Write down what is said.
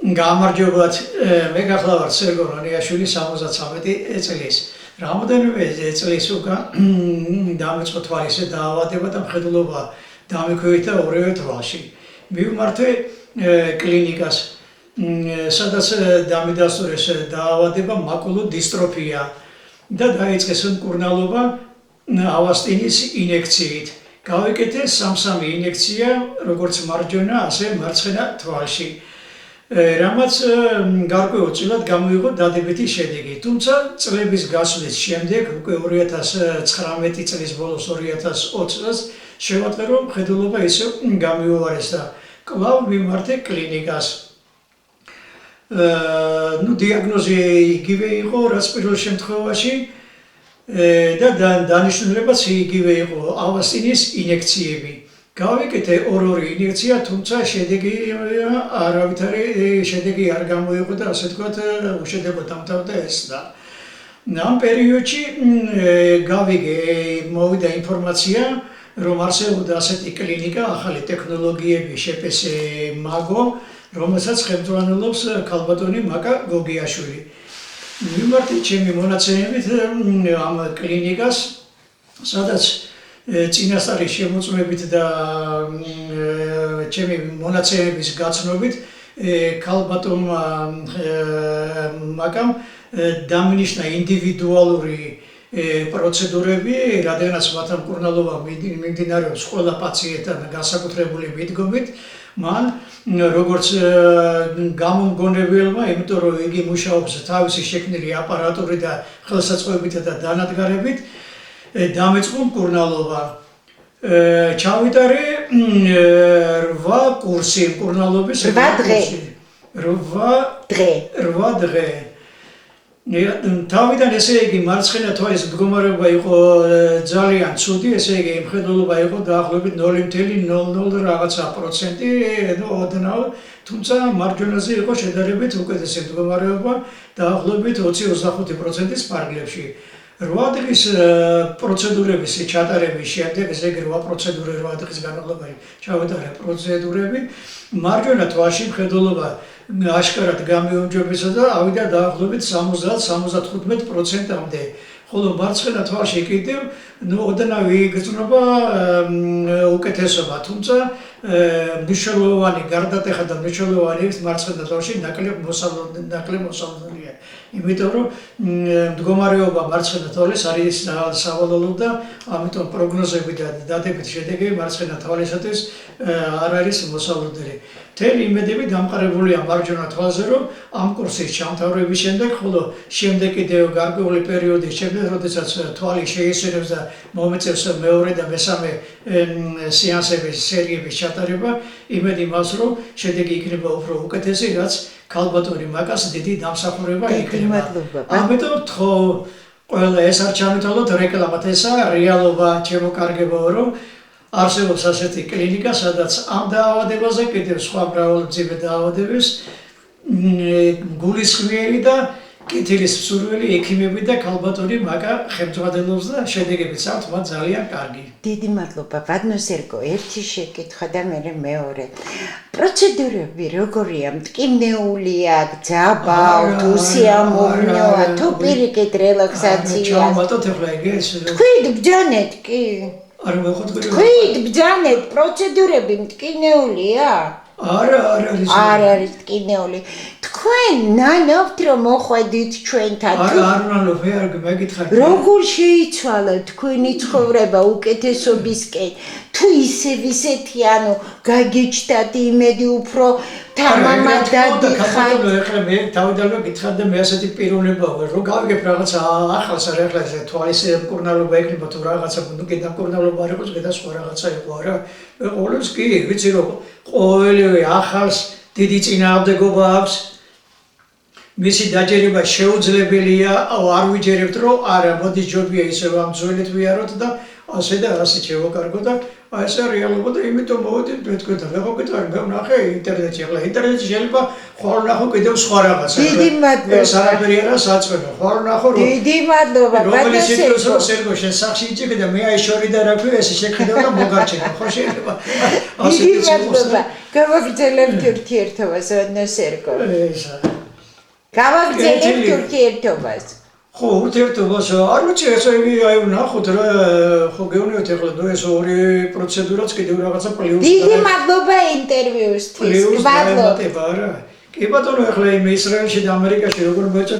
გამარჯობათ, მე გახლავართ სერგო რონიაშვილი 73 წლის. Რამდენიმე წლის უკან დამეწყო თვალის დაავადება და მხედველობა დამექვეითდა ორივე თვალში. მივმართე კლინიკას, სადაც დამიდასტურეს დაავადება მაკულო დისტროფია და დაიწყეს მკურნალობა ავასტინის ინექციით. გავიკეთე 3 ინექცია, როგორც მარჯვენა, ასე მარცხენა თვალში. რამაც გარკვეულწილად გამოიღო დადებითი შედეგი. თუმცა წლების გასვლის შემდეგ, უკვე 2019 წლის ბოლოს 2020 წელს შევატყე, რომ მხედველობა ისევ გამიუვარეს და კვლავ მიმართე კლინიკას. დიაგნოზი იგივე იყო, რაც პირველ შემთხვევაში და დანიშნულებაც იგივე იყო ავასტინის ინექციები. გავიკეთე 2 ინექცია, თუმცა შედეგი არ გამოიღო და ასე ვთქვათ, უშედეგოდ დამთავრდა ეს და ამ პერიოდში მოვიდა ინფორმაცია, რომ არსებობდა ასეთი კლინიკა, ახალი ტექნოლოგიები შეპესე მაგო, რომელსაც ხელმძღვანელობს ქალბატონი მაკა გოგიაშვილი. მიმართე ჩემი მონაცემებით ამ კლინიკას, სადაც წინასწარი შემოწმებით და ჩემი მონაცემების გაცნობით ქალბატონმა მაკამ დამინიშნა ინდივიდუალური პროცედურები, რადგანაც მათ მკურნალობა მიმდინარეობს ყველა პაციენტთან განსაკუთრებული მიდგომით, მან როგორც გამომგონებელმა, იმიტომ რომ იგი მუშაობს თავისი შექმნილი აპარატურით და ხელსაწყოებით და დანადგარებით, დამეწყო მკურნალობა. ჩავიტარე 8 კურსი მკურნალობის. 8 დღე. 8 დღე. თავიდან ესე იგი მარცხენა თვალის მდგომარეობა იყო ძალიან ცუდი, ესე იგი მხედველობა იყო დაახლოებით 0.00 რაღაცა პროცენტი, ოდნავ, თუმცა მარჯვენაზე იყო შედარებით უკეთესი მდგომარეობა, დაახლოებით 20-25%-ის ფარგლებში. 8 დღის პროცედურების ჩატარების შემდეგ, ესე იგი 8 პროცედურა 8 დღის განმავლობაში ჩავიტარე პროცედურები, მარჯვენა თვალში მხედველობა აშკარად გამიუმჯობესა და ავიდა დაახლოებით 70-75%-მდე. ხოლო მარცხენა თვალში კიდევ ოდნავ იგრძნობა უკეთესობა, თუმცა მნიშვნელოვანი გარდატეხა და მნიშვნელოვანი მარცხენა თვალში ნაკლებ მოსალოდნელია. იმიტომ რომ მდგომარეობა მარცხენა თვალის არის სავალალო და ამიტომ პროგნოზები და დადებითი შედეგები მარცხენა თვალისათვის არ არის მოსალოდნელი. მთელი იმედები დამყარებულია მარჯვენა თვალზე, რომ ამ კურსის ჩამთავრების შემდეგ, ხოლო შემდეგ კიდევ გარკვეული პერიოდის შემდეგ, როდესაც თვალი შეისწირებს და მომეწევს მეორე და მესამე სეანსების სერიების ჩატარება, იმედი მაქვს, რომ შედეგი იქნება უფრო უკეთესი, რაც ქალბატონი მაკას დიდი დამსახურება იქნება. ამიტომ თქო, ყველა ეს არ ჩამითვალოთ რეკლამად, ესაა რეალობა, ჩემოკარგებაო, რომ არსებობს ასეთი კლინიკა, სადაც ამ დაავადებაზე კიდევ სხვა მრავალმძიმე დაავადების გულისხმიერი და კეთილის მსურველი ექიმები და ქალბატონი მაკა ხელმძღვანელობს და შედეგებიც აქვს მათ ძალიან კარგი. დიდი მადლობა, ბატონო სერგო, ერთი შეკითხვა და მეორე. პროცედურები როგორია? მტკივნეულია, ძაბა, თუ სიამოვნოა, თუ პირიქით რელაქსაცია? ჩავმატოთ ახლა ეგეც. თქვით ბჯანეთ კი? არ მეხოთქვი. თქვით ბჯანეთ, პროცედურები მტკივნეულია? არა არის. არ არის მტკივნეული. თქვენ ნანობთ რომ მოხვედით ჩვენთან? არ ვნანობ, არ მეკითხარ. როგორ შეიცვალა თქვენი ცხოვრება უკეთესობისკენ? თუ ისეთი, ანუ გაგეჩნდათ იმედი უფრო თამამად დადიხართ? ეხლა მე თავიდანვე გითხარ და მე ასეთი პიროვნება ვარ, რომ გავიგებ რაღაცა ახალს, ახლა ეს თვალის მკურნალობა იქნება თუ რაღაცა, კიდე მკურნალობა არ იყოს, კიდე სხვა რაღაცა იყო, არა? მე ყოველთვის კი ვიცი რომ ყოველივე ახალს დიდი წინააღმდეგობა აქვს. მისი დაჯერება შეუძლებელია, არ ვიჯერებთ რომ არა, მოდი ჯობია ისევ ამ ძველით ვიაროთ და ასე და ასე შევაკარგო და აი ეს რეალობა და იმიტომ მოვედით მე თქვენთან. მე ხო გიტყვი მე ვნახე ინტერნეტში, ახლა ინტერნეტში შეიძლება ხოლმე ვნახო კიდევ სხვა რაღაცა. დიდი მადლობა. ეს არაფერი არა საწყობო. ხოლმე ვნახო რომ დიდი მადლობა, რომელიც ბატონ ითქოს სერგო. რომ სერგო შენ სახში იჭიქე და მე აი შორი და რა ქვია ეს შეკიდავ და მოგარჩენო. ხო შეიძლება. დიდი მადლობა. გავაგრძელებთ ურთიერთობას, ბატონ სერგო. ესა. გავაგრძელებთ ურთიერთობას. ხო, ურთიერთობას არ ვიცი, ესე აი ვნახოთ რა, ხო გეუბნებით ახლა ნუ ეს ორი პროცედურაც კიდევ რაღაცა პლუს. დიდი მადლობა ინტერვიუსთვის. პლუს მადლობა. დაემატება რა. კი ბატონო, ახლა იმ ისრაელში და ამერიკაში როგორ მოეწოდება